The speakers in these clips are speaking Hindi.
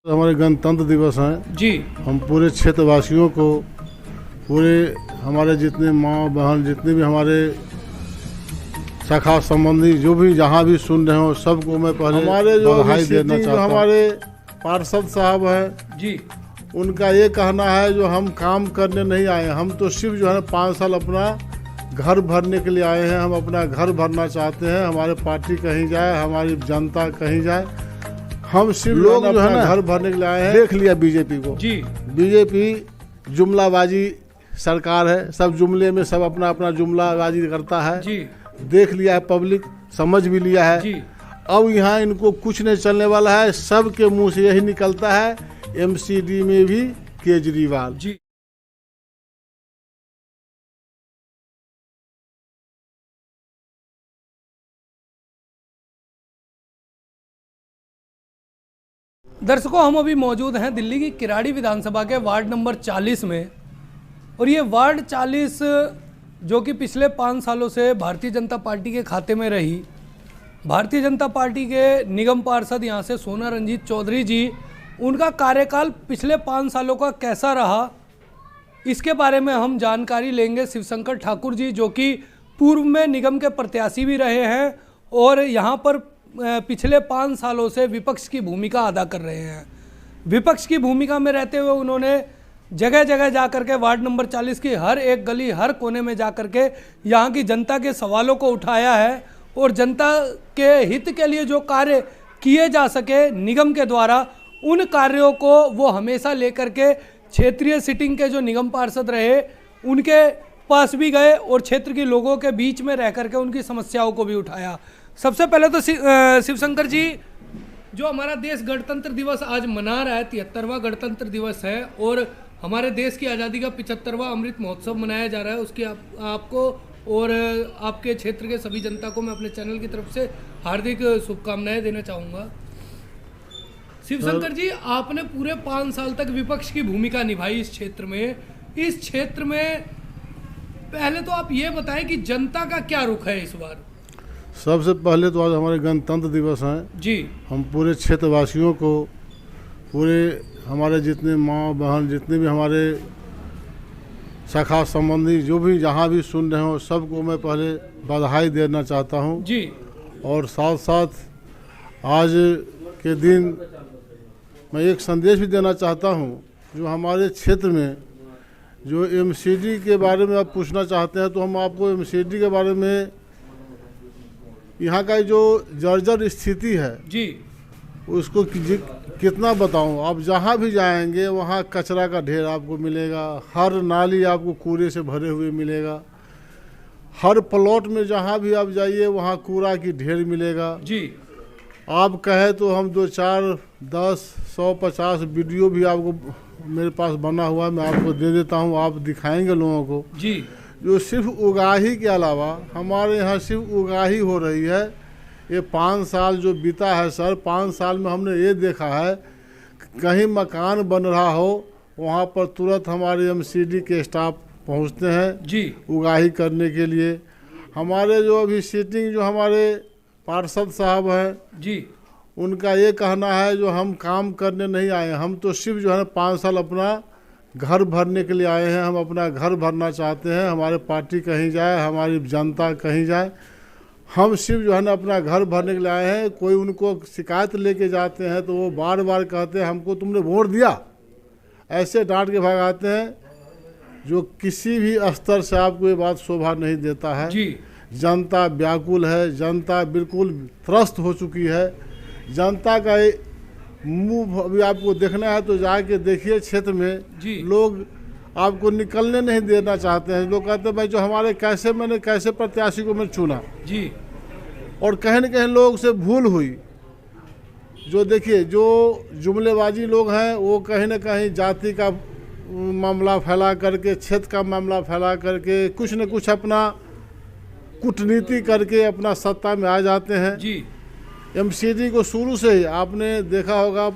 हमारे गणतंत्र दिवस हैं जी। हम पूरे क्षेत्रवासियों को, पूरे हमारे जितने माँ बहन, जितने भी हमारे शाखा संबंधी जो भी जहाँ भी सुन रहे हो, सबको मैं पहले हमारे जो बधाई देना चाहता हूँ। हमारे पार्षद साहब हैं जी। उनका ये कहना है जो हम काम करने नहीं आए, हम तो सिर्फ जो है 5 साल अपना घर भरने के लिए आए हैं। हम अपना घर भरना चाहते हैं, हमारे पार्टी कहीं जाए, हमारी जनता कहीं जाए, हम सिर्फ लोग जो है ना घर भरने के लिए आए हैं। देख लिया बीजेपी को जी, बीजेपी जुमलाबाजी सरकार है, सब जुमले में सब अपना अपना जुमलाबाजी करता है जी। देख लिया है पब्लिक, समझ भी लिया है जी। अब यहाँ इनको कुछ नहीं चलने वाला है, सबके मुंह से यही निकलता है एमसीडी में भी केजरीवाल जी। दर्शकों, हम अभी मौजूद हैं दिल्ली की किराड़ी विधानसभा के वार्ड नंबर 40 में, और ये वार्ड 40 जो कि पिछले 5 सालों से भारतीय जनता पार्टी के खाते में रही। भारतीय जनता पार्टी के निगम पार्षद यहाँ से सोना रंजीत चौधरी जी, उनका कार्यकाल पिछले 5 सालों का कैसा रहा, इसके बारे में हम जानकारी लेंगे शिवशंकर ठाकुर जी, जो कि पूर्व में निगम के प्रत्याशी भी रहे हैं और यहाँ पर पिछले 5 सालों से विपक्ष की भूमिका अदा कर रहे हैं। विपक्ष की भूमिका में रहते हुए उन्होंने जगह जगह जा कर के वार्ड नंबर 40 की हर एक गली, हर कोने में जा कर के यहाँ की जनता के सवालों को उठाया है और जनता के हित के लिए जो कार्य किए जा सके निगम के द्वारा, उन कार्यों को वो हमेशा लेकर के क्षेत्रीय सिटिंग के जो निगम पार्षद रहे उनके पास भी गए और क्षेत्र के लोगों के बीच में रह करके उनकी समस्याओं को भी उठाया। सबसे पहले तो शिवशंकर जी, जो हमारा देश गणतंत्र दिवस आज मना रहा है, 73वां गणतंत्र दिवस है और हमारे देश की आज़ादी का 75वां अमृत महोत्सव मनाया जा रहा है, उसकी आपको और आपके क्षेत्र के सभी जनता को मैं अपने चैनल की तरफ से हार्दिक शुभकामनाएं देना चाहूँगा। शिवशंकर जी, आपने पूरे 5 साल तक विपक्ष की भूमिका निभाई इस क्षेत्र में। इस क्षेत्र में पहले तो आप ये बताएं कि जनता का क्या रुख है इस बार। सबसे पहले तो आज हमारे गणतंत्र दिवस हैं जी। हम पूरे क्षेत्रवासियों को, पूरे हमारे जितने माँ बहन, जितने भी हमारे शाखा संबंधी जो भी जहाँ भी सुन रहे हो, सबको मैं पहले बधाई देना चाहता हूँ जी। और साथ साथ आज के दिन मैं एक संदेश भी देना चाहता हूँ, जो हमारे क्षेत्र में जो एमसीडी के बारे में आप पूछना चाहते हैं, तो हम आपको एमसीडी के बारे में, यहाँ का जो जर्जर स्थिति है जी, उसको कितना बताऊँ। आप जहाँ भी जाएंगे वहाँ कचरा का ढेर आपको मिलेगा, हर नाली आपको कूड़े से भरे हुए मिलेगा, हर प्लॉट में जहाँ भी आप जाइए वहाँ कूड़ा की ढेर मिलेगा जी। आप कहे तो हम 2, 4, 10, 100, 50 वीडियो भी आपको मेरे पास बना हुआ है, मैं आपको दे देता हूँ, आप दिखाएंगे लोगों को जी। जो सिर्फ उगाही के अलावा हमारे यहाँ सिर्फ उगाही हो रही है। ये 5 साल जो बीता है सर, 5 साल में हमने ये देखा है, कहीं मकान बन रहा हो वहाँ पर तुरंत हमारे एमसीडी के स्टाफ पहुँचते हैं जी उगाही करने के लिए। हमारे जो अभी सीटिंग जो हमारे पार्षद साहब हैं जी, उनका ये कहना है जो हम काम करने नहीं आए, हम तो सिर्फ जो है 5 साल अपना घर भरने के लिए आए हैं। हम अपना घर भरना चाहते हैं, हमारे पार्टी कहीं जाए, हमारी जनता कहीं जाए, हम सिर्फ जो है ना अपना घर भरने के लिए आए हैं। कोई उनको शिकायत लेके जाते हैं तो वो बार बार कहते हैं हमको तुमने वोट दिया, ऐसे डांट के भगाते हैं, जो किसी भी स्तर से आपको ये बात शोभा नहीं देता है जी। जनता व्याकुल है, जनता बिल्कुल त्रस्त हो चुकी है। जनता का मुंह अभी आपको देखना है तो जाके देखिए क्षेत्र में जी। लोग आपको निकलने नहीं देना चाहते हैं। लोग कहते हैं भाई जो हमारे कैसे प्रत्याशी को मैं चुना जी। और कहीं न कहीं लोग से भूल हुई। जो देखिए जो जुमलेबाजी लोग हैं वो कहीं न कहीं जाति का मामला फैला करके, क्षेत्र का मामला फैला करके, कुछ न कुछ अपना कूटनीति करके अपना सत्ता में आ जाते हैं जी। एमसीडी को शुरू से ही आपने देखा होगा,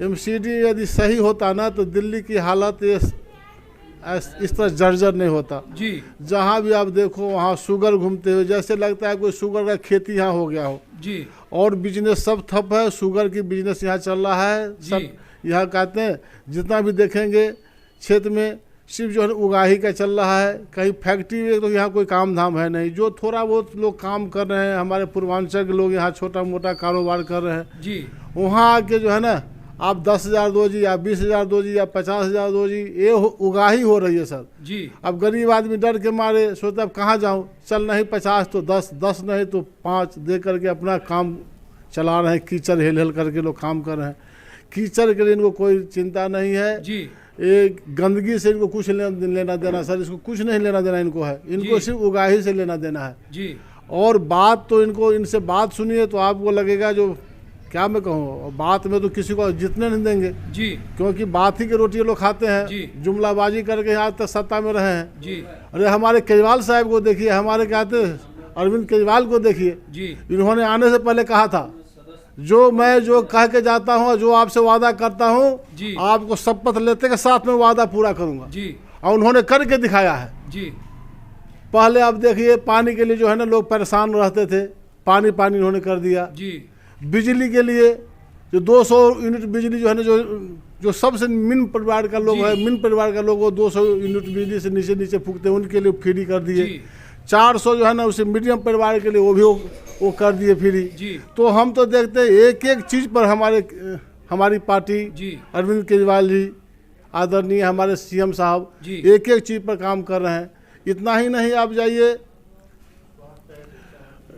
एमसीडी यदि सही होता ना तो दिल्ली की हालत इस तरह जर्जर नहीं होता जी। जहाँ भी आप देखो वहाँ शुगर घूमते हुए, जैसे लगता है कोई शुगर का खेती यहाँ हो गया हो जी। और बिजनेस सब ठप है, शुगर की बिजनेस यहाँ चल रहा है सब। यहाँ कहते हैं जितना भी देखेंगे क्षेत्र में सिर्फ जो है उगाही का चल रहा है, कहीं फैक्ट्री में तो यहाँ कोई काम धाम है नहीं। जो थोड़ा बहुत लोग काम कर रहे हैं, हमारे पूर्वांचल के लोग यहाँ छोटा मोटा कारोबार कर रहे हैं जी। वहाँ आके जो है ना आप 10,000 दो जी या 20,000 दो जी या 50,000 दो जी, ये उगाही हो रही है सर जी। अब गरीब आदमी डर के मारे सोचता अब कहाँ जाऊँ, चल नहीं 50 तो 10, 10 नहीं तो 5 दे करके अपना काम चला रहे हैं। कीचड़ हिल हिल करके लोग काम कर रहे हैं। कीचड़ के लिए इनको कोई चिंता नहीं है जी। ये गंदगी से इनको कुछ लेना देना सर, इसको कुछ नहीं लेना देना इनको है, इनको सिर्फ उगाही से लेना देना है जी। और बात तो इनको इनसे बात सुनिए तो आपको लगेगा जो क्या मैं कहूँ, बात में तो किसी को जितने नहीं देंगे जी, क्योंकि बात ही के रोटी लोग खाते हैं, जुमलाबाजी करके आज तक सत्ता में रहे हैं जी। अरे हमारे केजरीवाल साहब को देखिए, हमारे कहते अरविंद केजरीवाल को देखिए जी। इन्होंने आने से पहले कहा था जो मैं जो कह के जाता हूँ, जो आपसे वादा करता हूँ आपको शपथ लेते के साथ में वादा पूरा करूँगा जी। और उन्होंने करके दिखाया है जी। पहले आप देखिए पानी के लिए जो है ना लोग परेशान रहते थे, पानी उन्होंने कर दिया जी। बिजली के लिए जो 200 यूनिट बिजली जो है ना जो सबसे निम्न परिवार का लोग है, निम्न परिवार का लोग वो 200 यूनिट बिजली से नीचे फूकते हैं उनके लिए फ्री कर दिए। 400 जो है ना उसे मीडियम परिवार के लिए वो भी वो कर दिए फ्री। तो हम तो देखते हैं एक एक चीज़ पर हमारी पार्टी अरविंद केजरीवाल जी आदरणीय हमारे सीएम साहब एक एक चीज़ पर काम कर रहे हैं। इतना ही नहीं, आप जाइए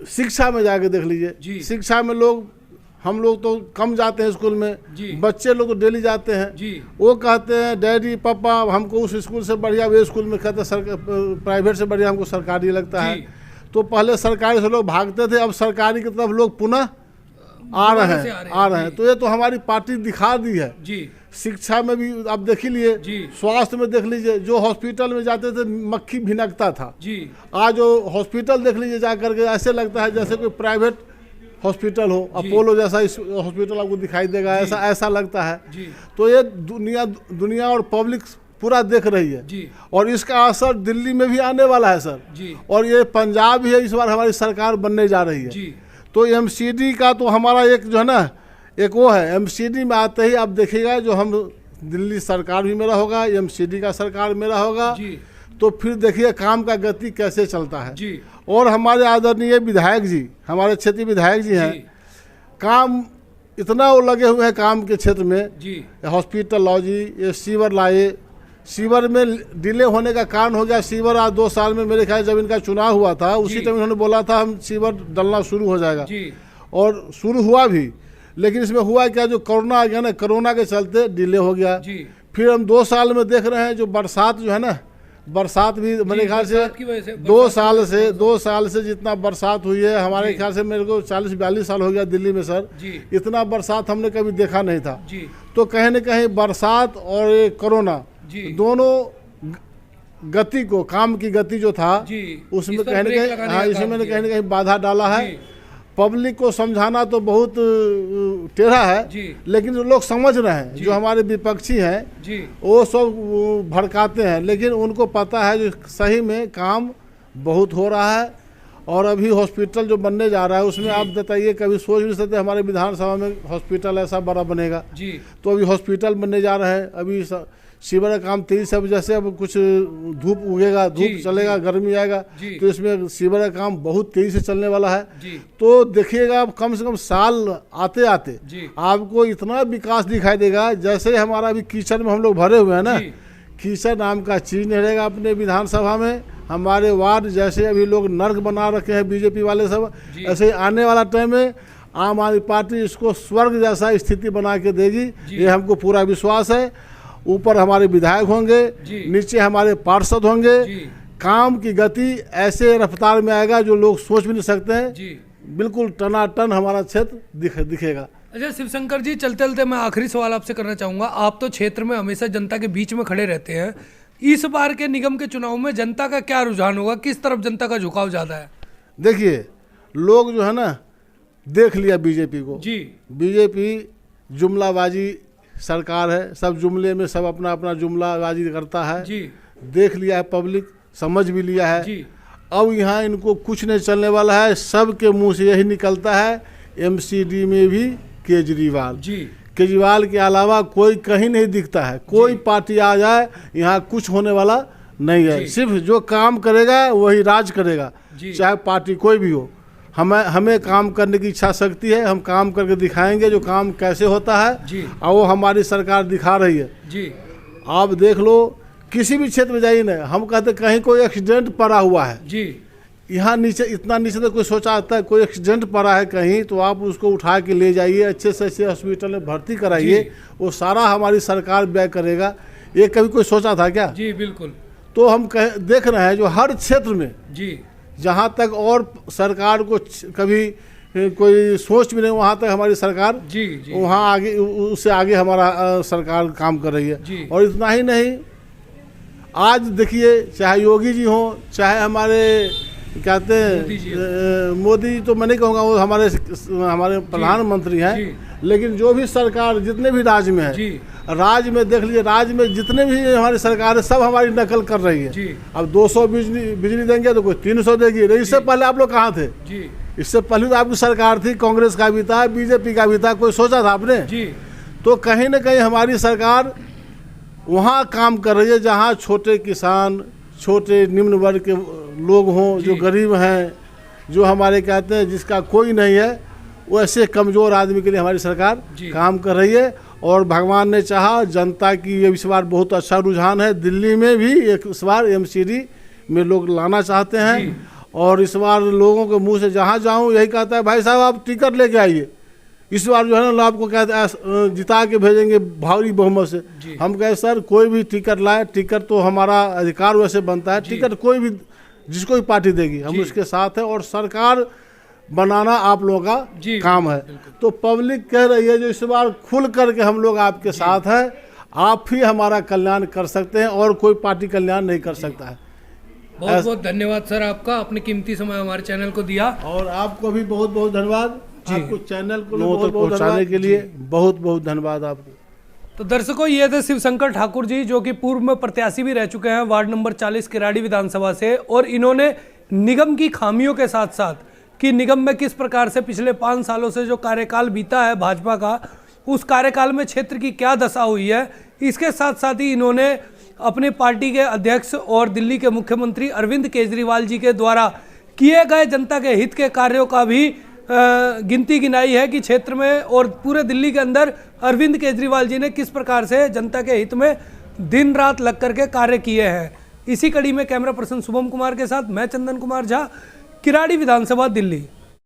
शिक्षा में जाके देख लीजिए, शिक्षा में हम लोग तो कम जाते हैं स्कूल में, बच्चे लोग तो डेली जाते हैं। वो कहते हैं डैडी पापा हमको उस स्कूल से बढ़िया वे स्कूल में, कहते हैं प्राइवेट से बढ़िया हमको सरकारी लगता है। तो पहले सरकारी से लोग भागते थे, अब सरकारी की तरफ लोग पुनः आ रहे हैं। तो ये तो हमारी पार्टी दिखा दी है। शिक्षा में भी आप देख ही लिए, स्वास्थ्य में देख लीजिए, जो हॉस्पिटल में जाते थे मक्खी भिनकता था, आज जो हॉस्पिटल देख लीजिए जा करके ऐसे लगता है जैसे कोई प्राइवेट हॉस्पिटल हो, अपोलो जैसा इस हॉस्पिटल आपको दिखाई देगा, ऐसा लगता है। तो ये दुनिया और पब्लिक पूरा देख रही है और इसका असर दिल्ली में भी आने वाला है सर। और ये पंजाब भी है, इस बार हमारी सरकार बनने जा रही है। तो एमसीडी का तो हमारा एक जो है ना एक वो है, एमसीडी में आते ही आप देखिएगा जो हम दिल्ली सरकार भी मेरा होगा, एमसीडी का सरकार मेरा होगा, तो फिर देखिए काम का गति कैसे चलता है। और हमारे आदरणीय विधायक जी, हमारे क्षेत्रीय विधायक जी हैं, काम इतना वो लगे हुए हैं काम के क्षेत्र में। हॉस्पिटल लाओ जी, ये सीवर लाए, सीवर में डिले होने का कारण हो गया। सीवर आज 2 साल में मेरे ख्याल जब इनका चुनाव हुआ था उसी टाइम इन्होंने बोला था हम सीवर डलना शुरू हो जाएगा और शुरू हुआ भी, लेकिन इसमें हुआ क्या, जो कोरोना आ गया ना, कोरोना के चलते डिले हो गया। फिर हम 2 साल में देख रहे हैं जो बरसात जो है ना, बरसात भी मेरे ख्याल से 2 साल से जितना बरसात हुई है, हमारे ख्याल से मेरे को 40-42 साल हो गया दिल्ली में सर, इतना बरसात हमने कभी देखा नहीं था। तो कहीं न कहीं बरसात और ये कोरोना दोनों गति को, काम की गति जो था उसमें कहीं न कहीं, हाँ, इसमें कहीं न कहीं बाधा डाला है। पब्लिक को समझाना तो बहुत टेढ़ा है, लेकिन जो लोग समझ रहे हैं, जो हमारे विपक्षी हैं वो सब भड़काते हैं, लेकिन उनको पता है जो सही में काम बहुत हो रहा है। और अभी हॉस्पिटल जो बनने जा रहा है उसमें आप बताइए, कभी सोच नहीं सकते हमारे विधानसभा में हॉस्पिटल ऐसा बड़ा बनेगा। तो अभी हॉस्पिटल बनने जा रहे हैं, अभी सीवर का काम तेजी से, जैसे अब कुछ धूप उगेगा, धूप चलेगा, गर्मी आएगा, तो इसमें सीवर का काम बहुत तेजी से चलने वाला है। तो देखिएगा कम से कम साल आते आते आपको इतना विकास दिखाई देगा। जैसे हमारा अभी कीचड़ में हम लोग भरे हुए हैं ना, कीचड़ नाम का चीज नहीं रहेगा अपने विधानसभा में। हमारे वार्ड जैसे अभी लोग नर्क बना रखे हैं बीजेपी वाले सब, ऐसे आने वाला टाइम में आम आदमी पार्टी इसको स्वर्ग जैसा स्थिति बना के देगी, ये हमको पूरा विश्वास है। ऊपर हमारे विधायक होंगे, नीचे हमारे पार्षद होंगे, काम की गति ऐसे रफ्तार में आएगा जो लोग सोच भी नहीं सकते हैं। बिल्कुल टनाटन हमारा क्षेत्र दिखेगा। अच्छा शिवशंकर जी, चलते चलते मैं आखिरी सवाल आपसे करना चाहूँगा। आप तो क्षेत्र में हमेशा जनता के बीच में खड़े रहते हैं, इस बार के निगम के चुनाव में जनता का क्या रुझान होगा, किस तरफ जनता का झुकाव ज़्यादा है? देखिए लोग जो है ना देख लिया बीजेपी को, बीजेपी जुमलाबाजी सरकार है, सब जुमले में सब अपना अपना जुमलाबाजी करता है, देख लिया है पब्लिक, समझ भी लिया है। अब यहाँ इनको कुछ नहीं चलने वाला है, सबके मुंह से यही निकलता है एमसीडी में भी केजरीवाल। केजरीवाल के अलावा कोई कहीं नहीं दिखता है। कोई पार्टी आ जाए यहाँ कुछ होने वाला नहीं है। सिर्फ जो काम करेगा वही राज करेगा, चाहे पार्टी कोई भी हो। हमें काम करने की इच्छा शक्ति है, हम काम करके दिखाएंगे जो काम कैसे होता है, और वो हमारी सरकार दिखा रही है। आप देख लो, किसी भी क्षेत्र में जाइए ना, हम कहते कहीं कोई एक्सीडेंट पड़ा हुआ है, यहाँ नीचे इतना नीचे तो कोई सोचा आता है कोई एक्सीडेंट पड़ा है कहीं, तो आप उसको उठा के ले जाइए, अच्छे से अच्छे हॉस्पिटल में भर्ती कराइए, वो सारा हमारी सरकार व्यय करेगा। ये कभी कोई सोचा था क्या? जी बिल्कुल। तो हम देख रहे हैं जो हर क्षेत्र में जहाँ तक और सरकार को कभी कोई सोच भी नहीं, वहाँ तक हमारी सरकार वहाँ आगे, उससे आगे हमारा सरकार काम कर रही है। और इतना ही नहीं, आज देखिए चाहे योगी जी हों, चाहे हमारे कहते हैं मोदी जी, तो मैं नहीं कहूँगा, वो हमारे प्रधानमंत्री हैं, लेकिन जो भी सरकार जितने भी राज्य में है, राज्य में देख लीजिए, राज्य में जितने भी हमारी सरकार है सब हमारी नकल कर रही है। अब 200 बिजली देंगे तो कोई 300 देगी। इससे पहले आप लोग कहाँ थे? इससे पहले तो आपकी सरकार थी, कांग्रेस का भी था, बीजेपी का भी था, कोई सोचा था आपने? तो कहीं ना कहीं हमारी सरकार वहाँ काम कर रही है जहाँ छोटे किसान, छोटे निम्न वर्ग के लोग हों, जो गरीब हैं, जो हमारे कहते हैं जिसका कोई नहीं है, वैसे कमज़ोर आदमी के लिए हमारी सरकार काम कर रही है। और भगवान ने चाहा, जनता की ये इस बार बहुत अच्छा रुझान है। दिल्ली में भी इस बार एमसीडी में लोग लाना चाहते हैं, और इस बार लोगों के मुंह से जहाँ जाऊँ यही कहता है, भाई साहब आप टिकट लेके आइए, इस बार जो है ना आपको कहते जिता के भेजेंगे भारी बहुमत से। हम कहे सर कोई भी टिकट लाए, टिकट तो हमारा अधिकार वैसे बनता है, टिकट कोई भी जिसको भी पार्टी देगी हम उसके साथ है, और सरकार बनाना आप लोगों का काम है। तो पब्लिक कह रही है जो इस बार खुल करके हम लोग आपके साथ हैं, आप ही हमारा कल्याण कर सकते हैं, और कोई पार्टी कल्याण नहीं कर सकता है। बहुत बहुत धन्यवाद सर आपका, अपने कीमती समय हमारे चैनल को दिया। और आपको भी बहुत बहुत धन्यवाद, आपको चैनल को बहुत पहुंचाने के लिए बहुत बहुत धन्यवाद आपको। तो दर्शकों, ये थे शिवशंकर ठाकुर जी, जो कि पूर्व में प्रत्याशी भी रह चुके हैं वार्ड नंबर 40 किराड़ी विधानसभा से, और इन्होंने निगम की खामियों के साथ साथ कि निगम में किस प्रकार से पिछले 5 सालों से जो कार्यकाल बीता है भाजपा का, उस कार्यकाल में क्षेत्र की क्या दशा हुई है, इसके साथ साथ ही इन्होंने अपनी पार्टी के अध्यक्ष और दिल्ली के मुख्यमंत्री अरविंद केजरीवाल जी के द्वारा किए गए जनता के हित के कार्यों का भी गिनती गिनाई है कि क्षेत्र में और पूरे दिल्ली के अंदर अरविंद केजरीवाल जी ने किस प्रकार से जनता के हित में दिन रात लग करके कार्य किए हैं। इसी कड़ी में कैमरा पर्सन शुभम कुमार के साथ मैं चंदन कुमार झा, किराड़ी विधानसभा, दिल्ली।